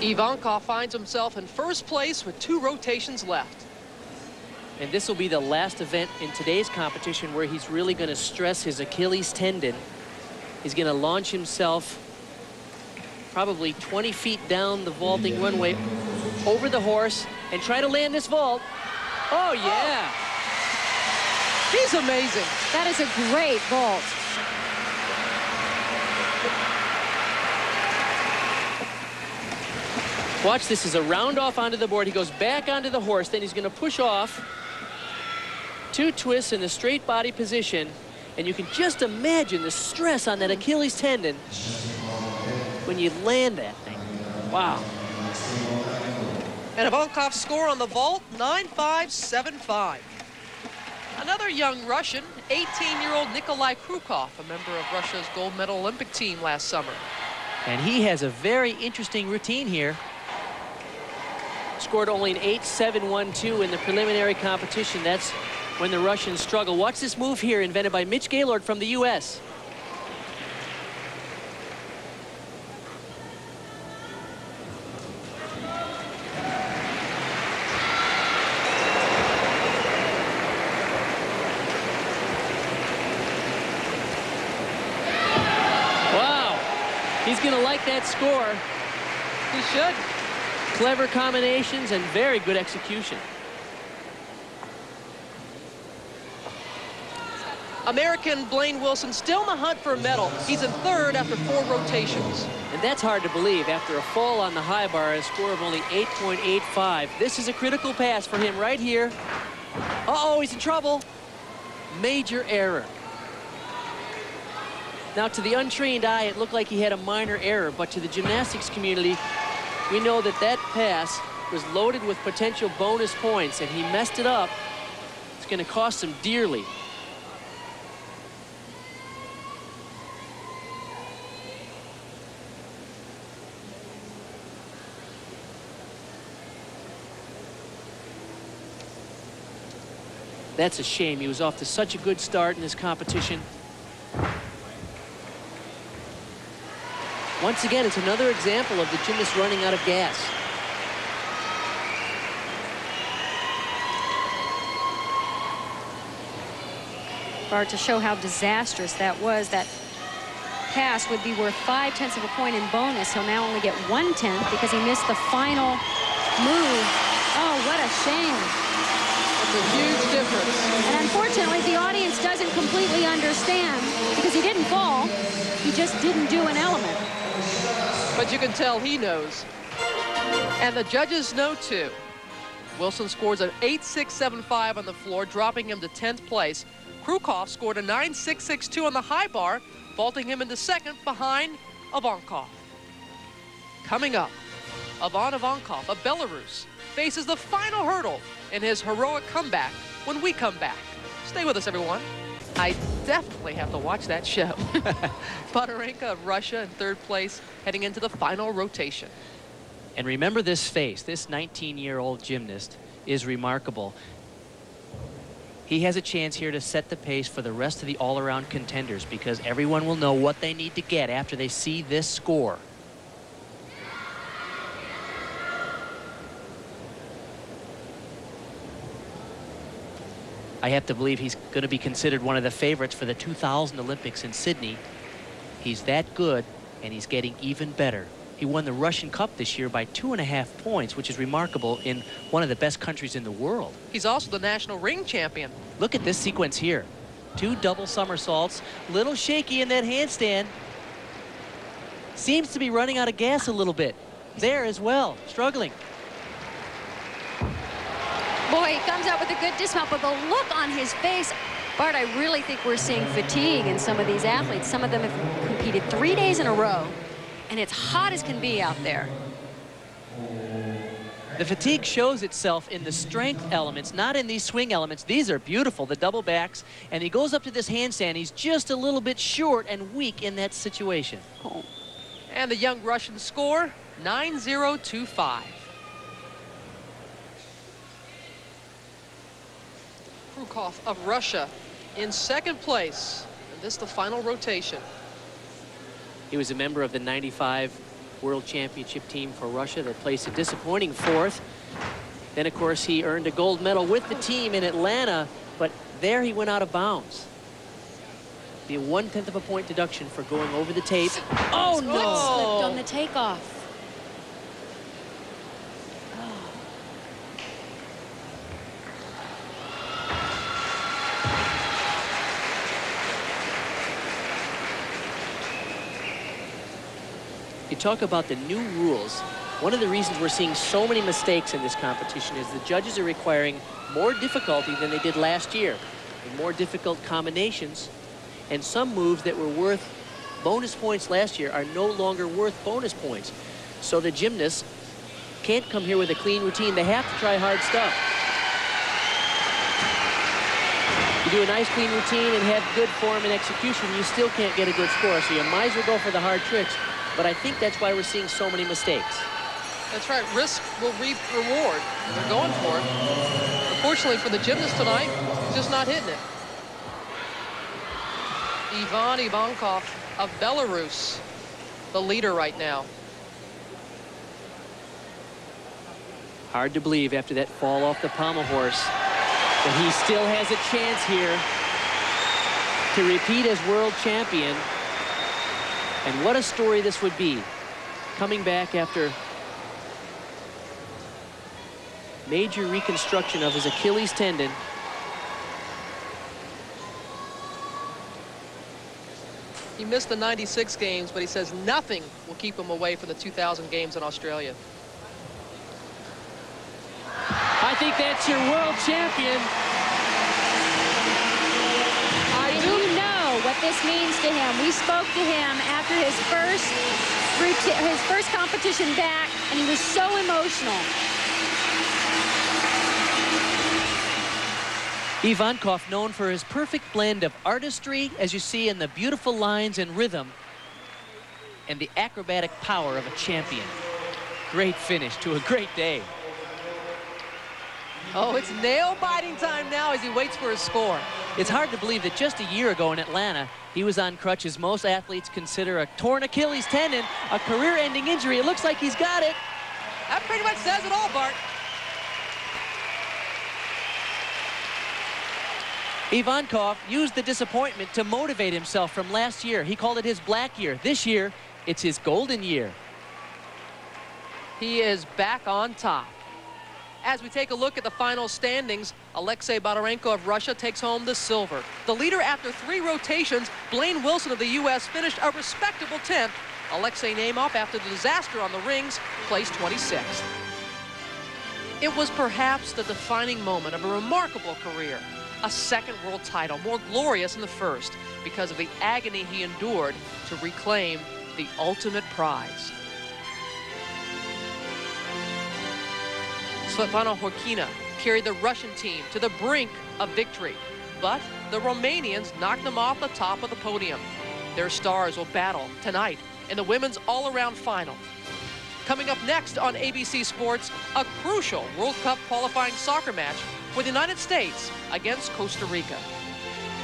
Ivankov finds himself in first place with 2 rotations left. And this will be the last event in today's competition where he's really going to stress his Achilles tendon. He's going to launch himself probably 20 feet down the vaulting runway over the horse and try to land this vault. Oh, yeah. Oh. He's amazing. That is a great vault. Watch this as a round off onto the board. He goes back onto the horse. Then he's going to push off. 2 twists in the straight body position. And you can just imagine the stress on that Achilles tendon when you land that thing. Wow. And Ivankov's score on the vault, 9.575. Another young Russian, 18-year-old Nikolay Krukov, a member of Russia's gold medal Olympic team last summer. And he has a very interesting routine here. Scored only an 8.712 in the preliminary competition. That's when the Russians struggle. Watch this move here, invented by Mitch Gaylord from the U.S. Wow, he's going to like that score. He should. Clever combinations and very good execution. American Blaine Wilson still in the hunt for a medal. He's in 3rd after 4 rotations. And that's hard to believe after a fall on the high bar, a score of only 8.85. This is a critical pass for him right here. Uh-oh, he's in trouble. Major error. Now, to the untrained eye, it looked like he had a minor error, but to the gymnastics community, we know that that pass was loaded with potential bonus points, and he messed it up. It's going to cost him dearly. That's a shame. He was off to such a good start in this competition. Once again, it's another example of the gymnast running out of gas. Bart, to show how disastrous that was, that pass would be worth 0.5 of a point in bonus. He'll now only get 1/10 because he missed the final move. Oh, what a shame. It's a huge difference. And unfortunately, the audience doesn't completely understand because he didn't fall. He just didn't do an element. But you can tell he knows. And the judges know too. Wilson scores an 8.675 on the floor, dropping him to 10th place. Krukov scored a 9.662 on the high bar, vaulting him into 2nd behind Ivankov. Coming up, Ivankov of Belarus faces the final hurdle in his heroic comeback when we come back. Stay with us, everyone. I definitely have to watch that show. Bondarenko of Russia in 3rd place, heading into the final rotation. And remember this face. This 19-year-old gymnast is remarkable. He has a chance here to set the pace for the rest of the all-around contenders because everyone will know what they need to get after they see this score. I have to believe he's going to be considered one of the favorites for the 2000 Olympics in Sydney. He's that good, and he's getting even better. He won the Russian Cup this year by 2.5 points, which is remarkable in one of the best countries in the world. He's also the national ring champion. Look at this sequence here. 2 double somersaults, little shaky in that handstand. Seems to be running out of gas a little bit. There as well, struggling. Boy, he comes out with a good dismount, but the look on his face, Bart, I really think we're seeing fatigue in some of these athletes. Some of them have competed 3 days in a row, and it's hot as can be out there. The fatigue shows itself in the strength elements, not in these swing elements. These are beautiful, the double backs, and he goes up to this handstand. He's just a little bit short and weak in that situation. Oh. And the young Russian score, 9.025. Krukov of Russia in 2nd place. And this the final rotation. He was a member of the '95 World Championship team for Russia that placed a disappointing 4th. Then, of course, he earned a gold medal with the team in Atlanta, but there he went out of bounds. Be a 1/10 of a point deduction for going over the tape. Oh, no! Slipped on the takeoff. You talk about the new rules. One of the reasons we're seeing so many mistakes in this competition is the judges are requiring more difficulty than they did last year, and more difficult combinations, and some moves that were worth bonus points last year are no longer worth bonus points. So the gymnasts can't come here with a clean routine. They have to try hard stuff. You do a nice clean routine and have good form and execution, you still can't get a good score, so you might as well go for the hard tricks. But I think that's why we're seeing so many mistakes. That's right. Risk will reap reward. They're going for it. Unfortunately for the gymnast tonight, just not hitting it. Ivankov of Belarus, the leader right now. Hard to believe after that fall off the pommel horse that he still has a chance here to repeat as world champion. And what a story this would be, coming back after major reconstruction of his Achilles tendon. He missed the 96 games, but he says nothing will keep him away from the 2000 games in Australia. I think that's your world champion. What this means to him. We spoke to him after his first competition back, and he was so emotional. Ivankov, known for his perfect blend of artistry, as you see, in the beautiful lines and rhythm, and the acrobatic power of a champion. Great finish to a great day. Oh, it's nail-biting time now as he waits for his score. It's hard to believe that just a year ago in Atlanta, he was on crutches. Most athletes consider a torn Achilles tendon a career-ending injury. It looks like he's got it. That pretty much says it all, Bart. Ivankov used the disappointment to motivate himself from last year. He called it his black year. This year, it's his golden year. He is back on top. As we take a look at the final standings, Alexei Bondarenko of Russia takes home the silver. The leader after 3 rotations, Blaine Wilson of the U.S., finished a respectable 10th. Alexei Nemov, after the disaster on the rings, placed 26th. It was perhaps the defining moment of a remarkable career. A second world title, more glorious than the first, because of the agony he endured to reclaim the ultimate prize. Svetlana Horkina carried the Russian team to the brink of victory, but the Romanians knocked them off the top of the podium. Their stars will battle tonight in the women's all-around final. Coming up next on ABC Sports, a crucial World Cup qualifying soccer match with the United States against Costa Rica.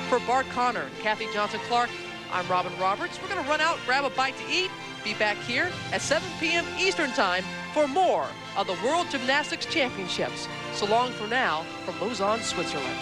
For Bart Connor and Kathy Johnson-Clark, I'm Robin Roberts. We're going to run out, grab a bite to eat, be back here at 7 p.m. Eastern Time for more of the World Gymnastics Championships. So long for now from Lausanne, Switzerland.